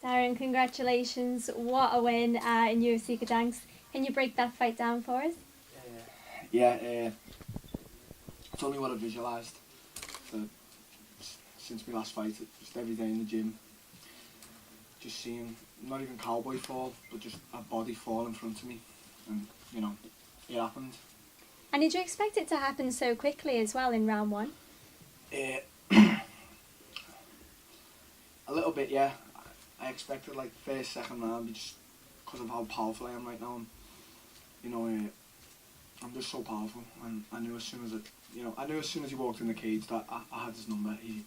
Darren, congratulations. What a win in UFC Gdansk. Can you break that fight down for us? It's only what I visualised since my last fight. Just every day in the gym, just seeing not even Cowboy fall, but just a body fall in front of me, and it happened. And did you expect it to happen so quickly as well in round one? A little bit, yeah. I expected like first, second round, just because of how powerful I am right now. And, I'm just so powerful, and I knew as soon as he walked in the cage that I had his number. He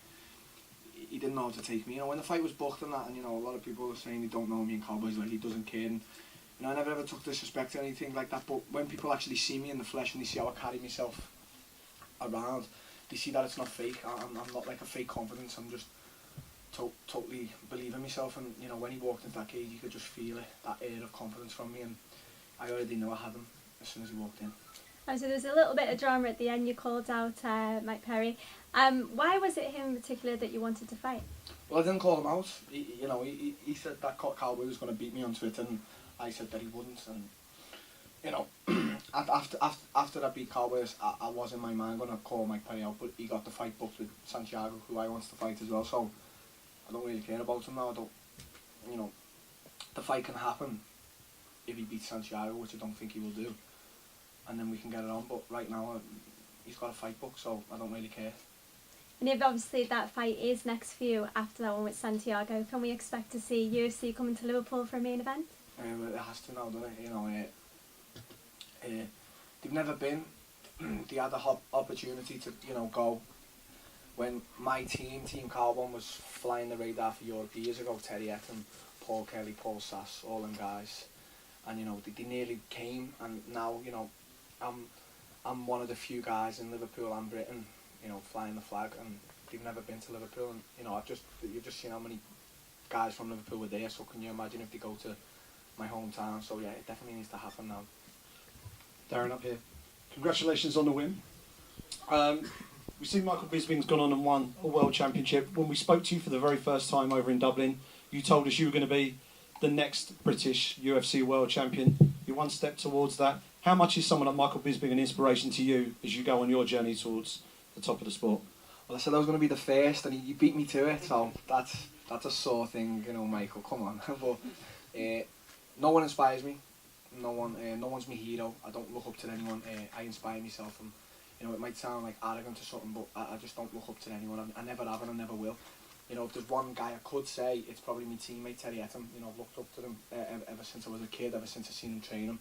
didn't know how to take me. When the fight was booked and that, and a lot of people were saying they don't know me and Cowboy's like he doesn't care. And I never ever took disrespect or anything like that. But when people actually see me in the flesh and they see how I carry myself around, they see that it's not fake. I'm not like a fake confidence. I'm just totally believing myself. And when he walked into that cage, you could just feel it, that air of confidence from me. And I already knew I had him as soon as he walked in. Oh, so there was a little bit of drama at the end. You called out Mike Perry. Why was it him in particular that you wanted to fight? Well, I didn't call him out. He said that Cowboy was going to beat me on Twitter, and I said that he wouldn't. And after I beat Cowboy, I was in my mind going to call Mike Perry out, but he got the fight booked with Santiago, who I wants to fight as well. So I don't really care about him now. The fight can happen if he beats Santiago, which I don't think he will do, and then we can get it on. But right now, he's got a fight book, so I don't really care. And if obviously that fight is next for you after that one with Santiago, can we expect to see UFC coming to Liverpool for a main event? It has to now, doesn't it? They've never been. They had the opportunity to, go. When my Team Carbon was flying the radar for Europe years ago, Terry Etten, Paul Kelly, Paul Sass, all them guys, and they nearly came. And now, I'm one of the few guys in Liverpool and Britain, flying the flag, and they've never been to Liverpool. And you've just seen how many guys from Liverpool were there. So can you imagine if they go to my hometown? So yeah, it definitely needs to happen now. Darren up here. Congratulations on the win. We see Michael Bisping's gone on and won a world championship. When we spoke to you for the very first time over in Dublin, you told us you were going to be the next British UFC world champion. You're one step towards that. How much is someone like Michael Bisping an inspiration to you as you go on your journey towards the top of the sport? Well, I said I was going to be the first, and he beat me to it, so that's a sore thing, Michael, come on. But no one inspires me. No one's my hero. I don't look up to anyone. I inspire myself, and it might sound like arrogant or something, but I just don't look up to anyone. I never have, and I never will. If there's one guy I could say, it's probably my teammate Terry Etten. I've looked up to him ever since I was a kid, ever since I seen him train him.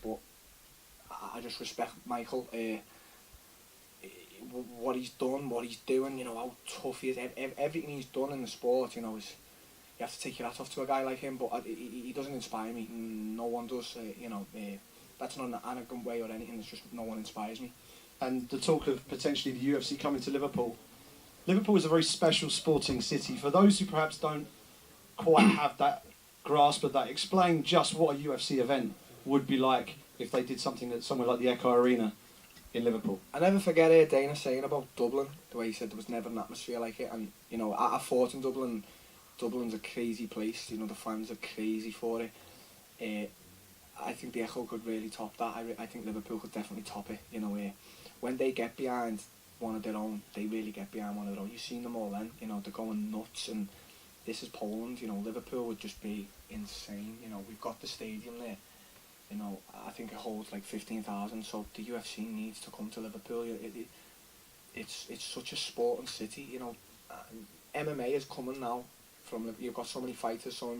But I just respect Michael. What he's done, what he's doing, how tough he is, everything he's done in the sport, is, you have to take your hat off to a guy like him, but he doesn't inspire me. No one does, that's not an arrogant way or anything, it's just no one inspires me. And the talk of potentially the UFC coming to Liverpool. Liverpool is a very special sporting city. For those who perhaps don't quite have that grasp of that, explain just what a UFC event would be like if they did something at somewhere like the Echo Arena in Liverpool. I never forget Dana saying about Dublin, the way he said there was never an atmosphere like it, and I fought in Dublin. Dublin's a crazy place, the fans are crazy for it. I think the Echo could really top that. I think Liverpool could definitely top it. When they get behind one of their own, they really get behind one of their own. You've seen them all then, they're going nuts, and this is Poland, Liverpool would just be insane. We've got the stadium there. I think it holds like 15,000, so the UFC needs to come to Liverpool. It's such a sporting city, MMA is coming now. You've got so many fighters, so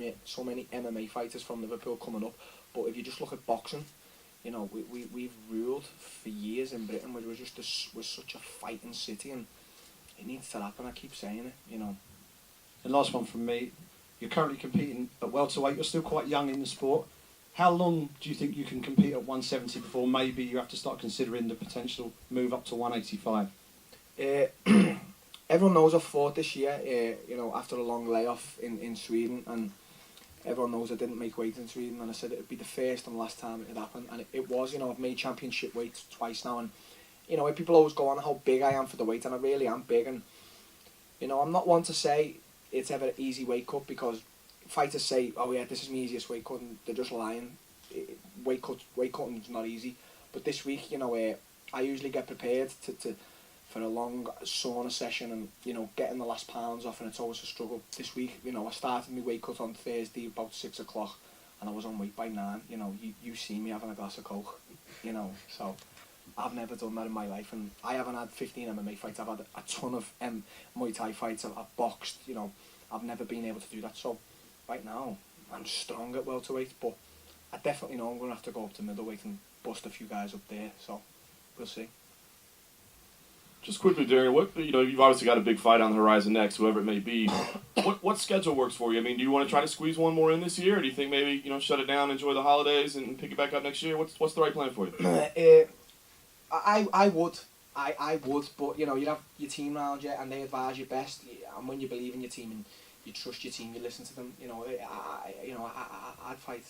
many MMA fighters from Liverpool coming up. But if you just look at boxing, we've ruled for years in Britain. We're such a fighting city, and it needs to happen. I keep saying it, And last one from me. You're currently competing at welterweight. You're still quite young in the sport. How long do you think you can compete at 170 before maybe you have to start considering the potential move up to 185? Everyone knows I fought this year, after a long layoff in Sweden, and everyone knows I didn't make weight in Sweden, and I said it would be the first and last time it happened, and it was. I've made championship weight twice now, and people always go on how big I am for the weight, and I really am big, and I'm not one to say it's ever an easy weight cut, because fighters say, oh yeah, this is my easiest weight cut, and they're just lying. Weight cutting's not easy. But this week, you know, I usually get prepared for a long sauna session and, you know, getting the last pounds off, and it's always a struggle. This week, you know, I started my weight cut on Thursday about 6 o'clock, and I was on weight by 9. You know, you see me having a glass of Coke, you know, so I've never done that in my life, and I haven't had 15 MMA fights. I've had a ton of Muay Thai fights. I've boxed, you know. I've never been able to do that. So right now, I'm strong at welterweight, but I definitely know I'm going to have to go up to middleweight and bust a few guys up there. So we'll see. Just quickly, Darren, you've obviously got a big fight on the horizon next, whoever it may be. What schedule works for you? I mean, do you want to try to squeeze one more in this year, or do you think maybe, you know, shut it down, enjoy the holidays, and pick it back up next year? What's the right plan for you? I would, but you know, you have your team around you, and they advise you best. And when you believe in your team and you trust your team, you listen to them. You know, I'd fight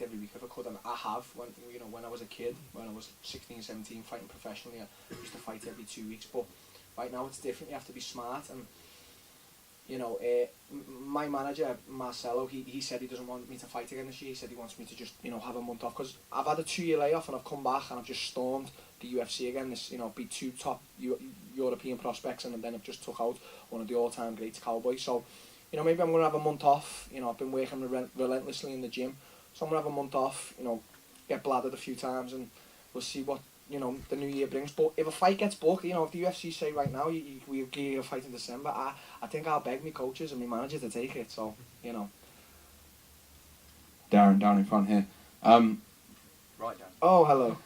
every week if I could, and I have. When I was a kid, when I was 16, 17, fighting professionally, I used to fight every 2 weeks. But right now it's different. You have to be smart, and you know, my manager Marcelo, he said he doesn't want me to fight again this year. He said he wants me to just, you know, have a month off, because I've had a 2-year layoff and I've come back and I've just stormed the UFC again. This, you know, beat 2 top European prospects, and then I've just took out one of the all-time greats, Cowboy. So, you know, maybe I'm going to have a month off. You know, I've been working relentlessly in the gym, so I'm going to have a month off, you know, get bladdered a few times, and we'll see what, you know, the new year brings. But if a fight gets booked, you know, if the UFC say right now we'll give you a fight in December, I think I'll beg my coaches and my manager to take it. So, you know. Darren, down in front here. Right down. Oh, hello.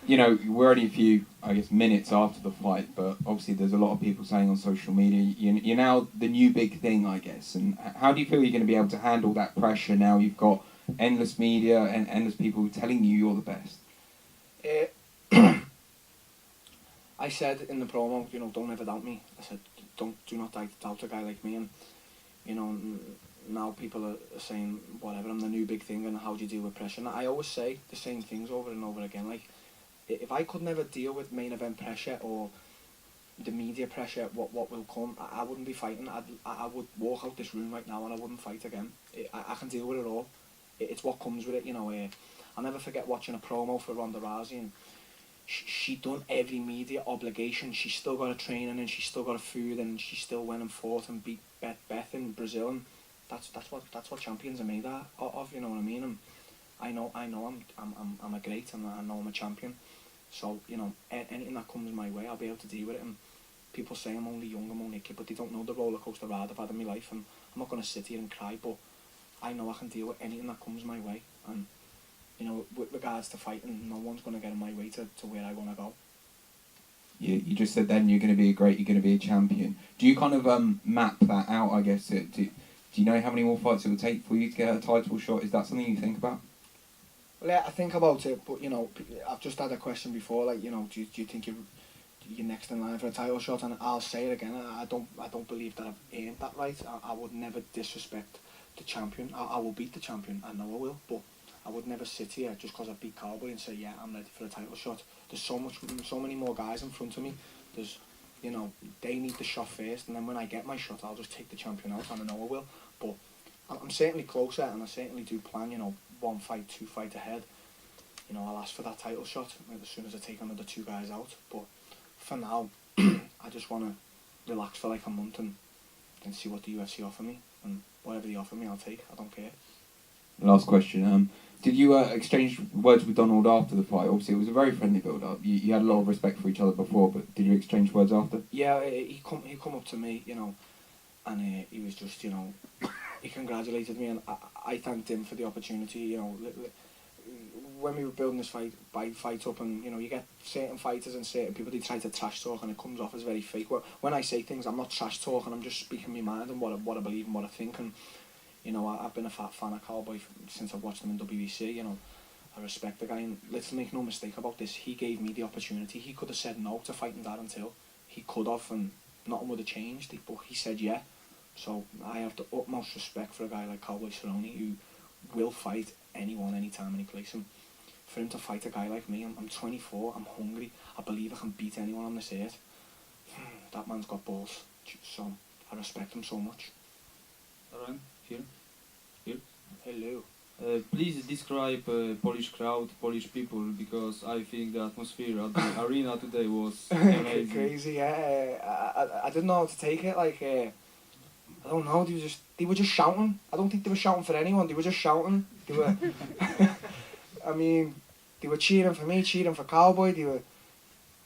You know, we're only a few, I guess, minutes after the fight, but obviously there's a lot of people saying on social media, you're now the new big thing, I guess. And how do you feel you're going to be able to handle that pressure now? You've got endless media and endless people telling you you're the best. I said in the promo, you know, don't ever doubt me. I said, do not doubt a guy like me. And, you know, now people are saying, whatever, I'm the new big thing, and how do you deal with pressure? And I always say the same things over and over again. Like, if I could never deal with main event pressure or the media pressure, what will come, I wouldn't be fighting. I would walk out this room right now and I wouldn't fight again. I can deal with it all. It's what comes with it, you know. I'll never forget watching a promo for Ronda Rousey, and she done every media obligation. She still got a training, and she still got a food, and she still went and fought and beat Beth in Brazil, and that's what champions are made of, you know what I mean? And I know I'm a great, and I know I'm a champion. So, you know, anything that comes my way, I'll be able to deal with it. And people say I'm only young, I'm only a kid, but they don't know the roller coaster ride I've had in my life, and I'm not going to sit here and cry, but I know I can deal with anything that comes my way. And you know, with regards to fighting, no one's going to get in my way to where I want to go. You just said then you're going to be you're going to be a champion. Do you kind of map that out, I guess? Do you know how many more fights it will take for you to get a title shot? Is that something you think about? Well, yeah, I think about it, but, you know, I've just had a question before, like, you know, do you think you're next in line for a title shot? And I'll say it again, I don't believe that I've earned that right. I would never disrespect the champion. I will beat the champion, I know I will, but I would never sit here just because I beat Cowboy and say, yeah, I'm ready for a title shot. There's so many more guys in front of me. There's, you know, they need the shot first, and then when I get my shot, I'll just take the champion out, and I know I will. But I'm certainly closer, and I certainly do plan, you know, 1 fight, 2 fight ahead. You know, I'll ask for that title shot as soon as I take another 2 guys out. But for now, I just want to relax for like a month and see what the UFC offer me, and whatever they offer me, I'll take. I don't care. Last question. Did you exchange words with Donald after the fight? Obviously, it was a very friendly build-up. You had a lot of respect for each other before, but did you exchange words after? Yeah, he come up to me, you know, and he was just, you know, he congratulated me, and I thanked him for the opportunity. You know, when we were building this fight up, and you know, you get certain fighters and certain people, they try to trash talk, and it comes off as very fake. When I say things, I'm not trash talking. I'm just speaking my mind and what I believe and what I think. And you know, I've been a fan of Cowboy since I've watched him in WBC. You know, I respect the guy, and let's make no mistake about this. He gave me the opportunity. He could have said no to fighting Darren Till. He could have, and nothing would have changed. But he said yeah. So I have the utmost respect for a guy like Cowboy Cerrone, who will fight anyone, anytime, any place. And for him to fight a guy like me, I'm 24, I'm hungry, I believe I can beat anyone on this earth. That man's got balls. So I respect him so much. Darren, you? Hello. Please describe Polish crowd, Polish people, because I think the atmosphere at the arena today was amazing. Crazy, yeah. I didn't know how to take it. Like, I don't know. They were just shouting. I don't think they were shouting for anyone. They were just shouting. They were. I mean, they were cheering for me, cheering for Cowboy. They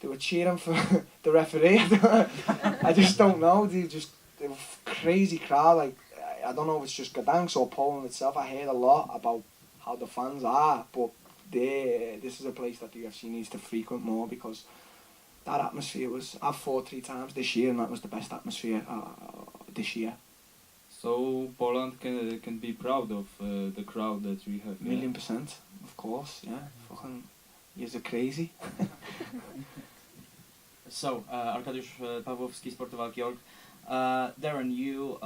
were cheering for the referee. I just don't know. They were crazy crowd. Like, I don't know if it's just Gdansk or Poland itself. I heard a lot about how the fans are, but this is a place that the UFC needs to frequent more, because that atmosphere was. I've fought 3 times this year, and that was the best atmosphere this year. So Poland can be proud of the crowd that we have. 1,000,000%, of course. Yeah, fucking, you're crazy. So, Arkadiusz Pawłowski, Sporty Walki.org. Darren, you,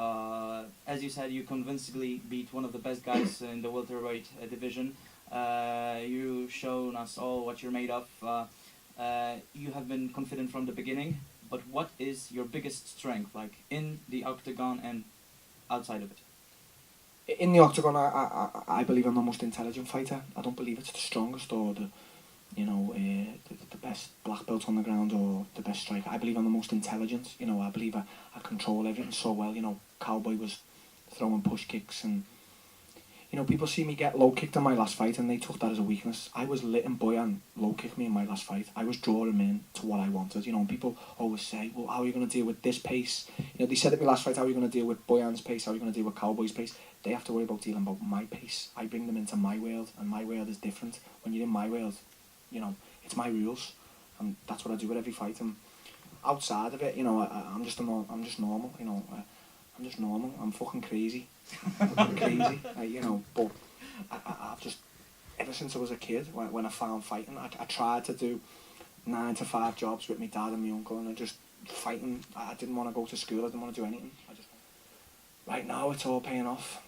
as you said, you convincingly beat one of the best guys in the welterweight division. You've shown us all what you're made of. You have been confident from the beginning, but what is your biggest strength, like in the octagon and outside of it? In the octagon, I believe I'm the most intelligent fighter. I don't believe it's the strongest or the best black belt on the ground or the best striker. I believe I'm the most intelligent. I believe I control everything so well. Cowboy was throwing push kicks, and people see me get low kicked in my last fight and they took that as a weakness. I was letting Boyan low kick me in my last fight. I was drawing him in to what I wanted. People always say, well, how are you going to deal with this pace? They said at my last fight, how are you going to deal with Boyan's pace? How are you going to deal with Cowboy's pace? They have to worry about dealing about my pace. I bring them into my world, and my world is different. When you're in my world, it's my rules, and that's what I do with every fight. And outside of it, I'm just normal. I'm just normal. I'm fucking crazy. I'm crazy. But I've just, ever since I was a kid, when I found fighting, I tried to do 9 to 5 jobs with my dad and my uncle, and I just fighting. I didn't want to go to school. I didn't want to do anything. Right now, it's all paying off.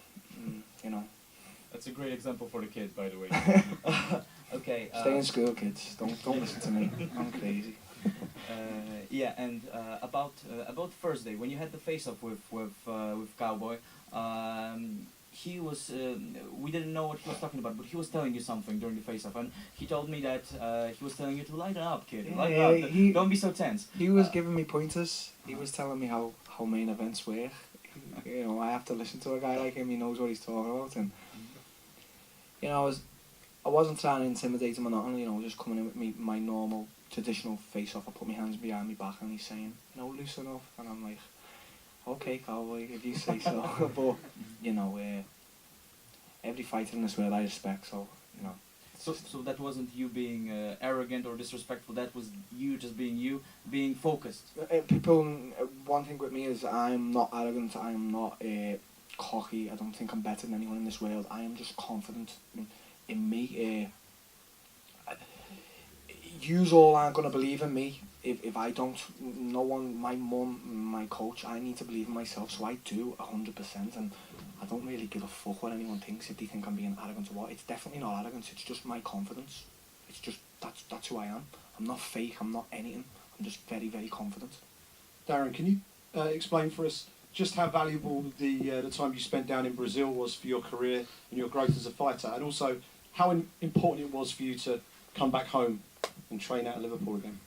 That's a great example for the kid, by the way. Okay. Stay in school, kids. Don't listen to me. I'm crazy. Yeah, and about Thursday, when you had the face-off with Cowboy, he was. We didn't know what he was talking about, but he was telling you something during the face-off, and he told me that he was telling you to lighten up, kid. Lighten up. Don't be so tense. He was giving me pointers. He was telling me how main events work. I have to listen to a guy like him. He knows what he's talking about, and I wasn't trying to intimidate him or nothing. Just coming in with my normal traditional face-off. I put my hands behind my back, and he's saying, loosen up, and I'm like, okay, Cowboy, if you say so. But every fighter in this world I respect, so So that wasn't you being arrogant or disrespectful. That was you just being you, being focused. People, one thing with me is I'm not arrogant. I am not cocky. I don't think I'm better than anyone in this world. I am just confident in me. Yous all aren't going to believe in me if I don't. No one, my mum, my coach, I need to believe in myself, so I do 100%, and I don't really give a fuck what anyone thinks, if they think I'm being arrogant or what. It's definitely not arrogance, it's just my confidence. It's just, that's who I am. I'm not fake, I'm not anything. I'm just very, very confident. Darren, can you explain for us just how valuable the time you spent down in Brazil was for your career and your growth as a fighter, and also how important it was for you to come back home and train out of Liverpool again?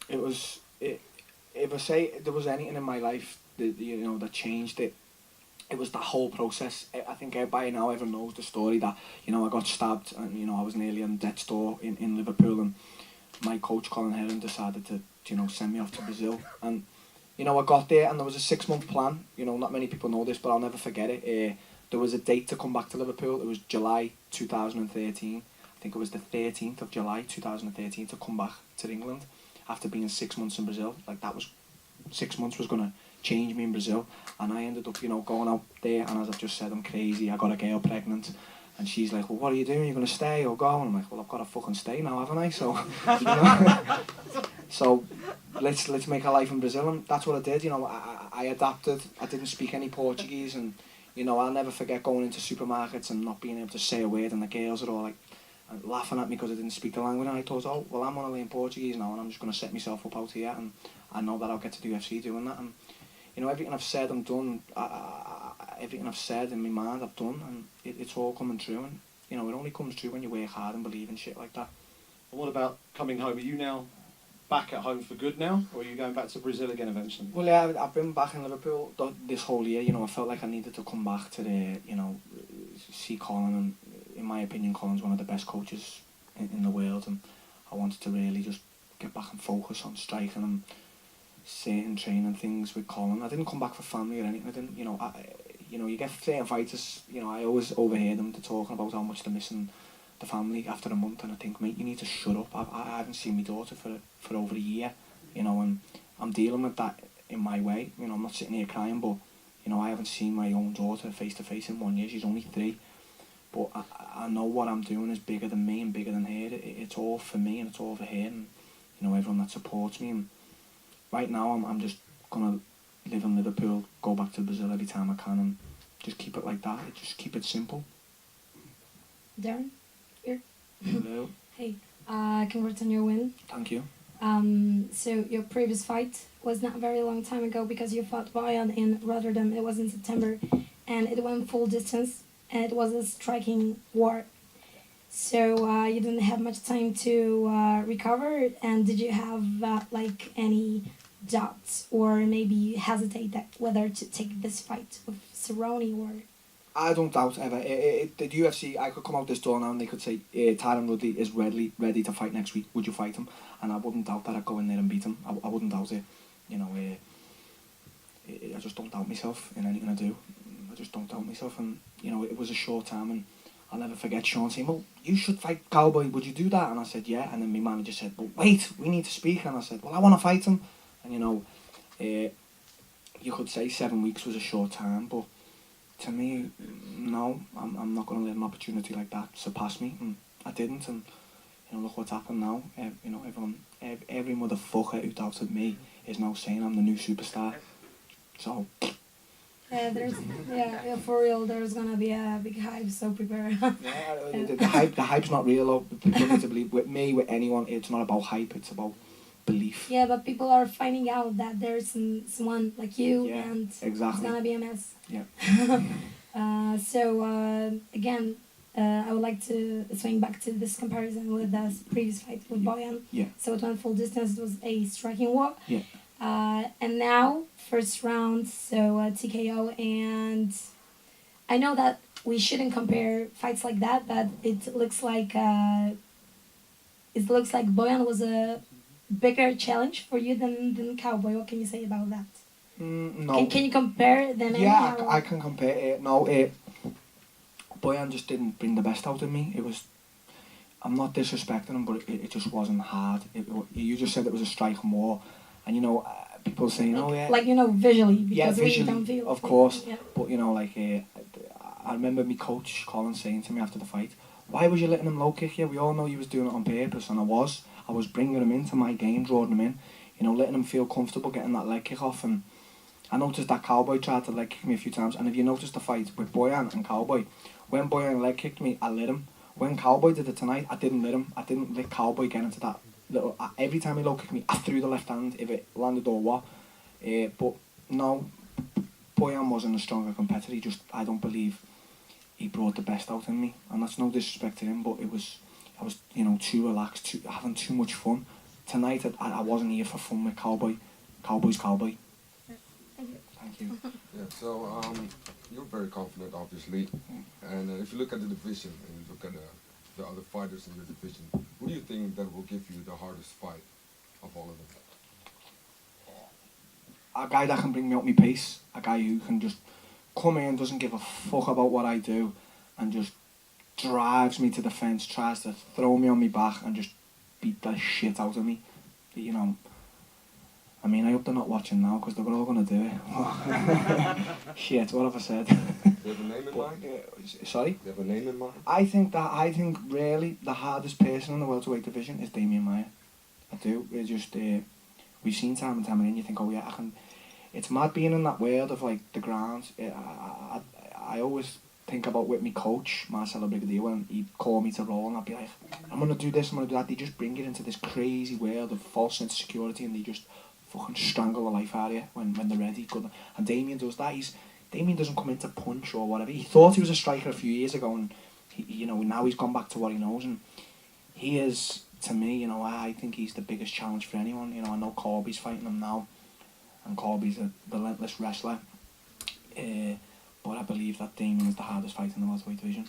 If I say there was anything in my life that changed it, it was the whole process. I think everybody now ever knows the story that I got stabbed and I was nearly on death's door in Liverpool, and my coach Colin Heron decided to send me off to Brazil, and I got there and there was a 6-month plan. Not many people know this, but I'll never forget it. There was a date to come back to Liverpool. It was July 2013. I think it was the 13th of July 2013 to come back to England after being 6 months in Brazil. Like, that was 6 months was going to change me in Brazil, and I ended up going out there, and as I've just said, I'm crazy. I got a girl pregnant, and she's like, well, what are you doing? You're going to stay or go? And I'm like, well, I've got to fucking stay now, haven't I? So so let's make a life in Brazil, and that's what I did. I adapted. I didn't speak any Portuguese, and I'll never forget going into supermarkets and not being able to say a word, and the girls are all like laughing at me because I didn't speak the language, and I thought, oh, well, I'm going to learn Portuguese now, and I'm just going to set myself up out here, and I know that I'll get to the UFC doing that. And everything I've said and done, everything I've said in my mind, I've done, and it's all coming true. And you know, it only comes true when you work hard and believe in shit like that. And what about coming home? Are you now back at home for good now, or are you going back to Brazil again eventually? Well, yeah, I've been back in Liverpool this whole year. You know, I felt like I needed to come back to you know, see Colin, and in my opinion, Colin's one of the best coaches in the world, and I wanted to really just get back and focus on striking and certain training things with Colin. I didn't come back for family or anything. I didn't, you know, you know, you get certain fighters. You know, I always overhear them talking about how much they're missing the family after a month, and I think, mate, you need to shut up. I haven't seen my daughter for over a year, you know, and I'm dealing with that in my way. You know, I'm not sitting here crying, but you know, I haven't seen my own daughter face to face in 1 year. She's only 3, but I know what I'm doing is bigger than me and bigger than her. It's all for me and it's all for her, and you know, everyone that supports me. And right now, I'm just gonna live in Liverpool, go back to Brazil every time I can, and just keep it like that. Just keep it simple. Darren, here. Hello. Hey, congrats on your win. Thank you. So your previous fight was not a very long time ago because you fought Bojan in Rotterdam. It was in September, and it went full distance, and it was a striking war. So you didn't have much time to recover. And did you have like any doubts or maybe hesitate that whether to take this fight with Cerrone or? I don't doubt ever. The UFC, I could come out this door now and they could say, Tyron Woodley is ready to fight next week. Would you fight him? And I wouldn't doubt that I'd go in there and beat him. I wouldn't doubt it. You know, I just don't doubt myself in anything I do. I just don't doubt myself. And, you know, it was a short time, and I'll never forget Sean saying, well, you should fight Cowboy. Would you do that? And I said, yeah. And then my manager said, well, wait, we need to speak. And I said, well, I want to fight him. And, you know, you could say 7 weeks was a short time, but to me, no, I'm not going to let an opportunity like that surpass me, and I didn't. And you know, look what's happened now. You know, every motherfucker who doubted me is now saying I'm the new superstar. So yeah, for real, there's gonna be a big hype. So prepare. The hype's not real. Though. People need to believe. With me, with anyone, it's not about hype. It's about belief. Yeah, but people are finding out that there's someone like you, Yeah, and exactly. it's gonna be a mess. Yeah. So again, I would like to swing back to this comparison with the previous fight with Bojan. Yeah. So it went full distance. It was a striking war. Yeah. And now first round, so TKO, and I know that we shouldn't compare fights like that, but it looks like Bojan was a bigger challenge for you than Cowboy. What can you say about that? No. Can you compare them? Yeah, I can compare it. No, Bojan just didn't bring the best out of me. It was, I'm not disrespecting him, but it just wasn't hard. You just said it was a striking war, and you know, people saying, like, oh yeah, like, you know, visually, because visually, we don't feel. of course. Yeah. But you know, like I remember my coach Colin saying to me after the fight, "Why was you letting him low kick you? We all know you was doing it on purpose," and I was bringing him into my game, drawing him in, you know, letting him feel comfortable getting that leg kick off. And I noticed that Cowboy tried to leg kick me a few times, and if you notice the fight with Bojan and Cowboy, when Bojan leg kicked me, I let him. When Cowboy did it tonight, I didn't let him. I didn't let Cowboy get into that little. Every time he low kicked me, I threw the left hand if it landed or what. But no, Bojan wasn't a stronger competitor. I don't believe he brought the best out in me, and that's no disrespect to him, but I was, you know, too relaxed, having too much fun. Tonight, I wasn't here for fun with Cowboy. Cowboy's Cowboy. Thank you. Yeah, so you're very confident, obviously, and if you look at the division and you look at the other fighters in your division, who do you think that will give you the hardest fight of all of them? A guy that can bring me up my pace, a guy who can just come in, doesn't give a fuck about what I do, and just drives me to the fence, tries to throw me on my back and just beat the shit out of me. You know, I mean, I hope they're not watching now because they're all going to do it. Shit, what have I said? Do you have a name in mind? Sorry? Do you have a name in mind? I think really the hardest person in the welterweight division is Damian Maia. I do. It's just, we've seen time and time again, you think, oh yeah, I can. It's mad being in that world of like the grounds. I always think about with my coach, Marcelo Brigadier, when he'd call me to roll and I'd be like, I'm going to do this, I'm going to do that. They just bring it into this crazy world of false sense of security, and they just fucking strangle the life out of you when they're ready. And Damien does that. Damien doesn't come in to punch or whatever. He thought he was a striker a few years ago, and now he's gone back to what he knows, and he is, to me, I think he's the biggest challenge for anyone. I know Corby's fighting him now, and Corby's a relentless wrestler, but I believe that Damien is the hardest fighter in the welterweight division.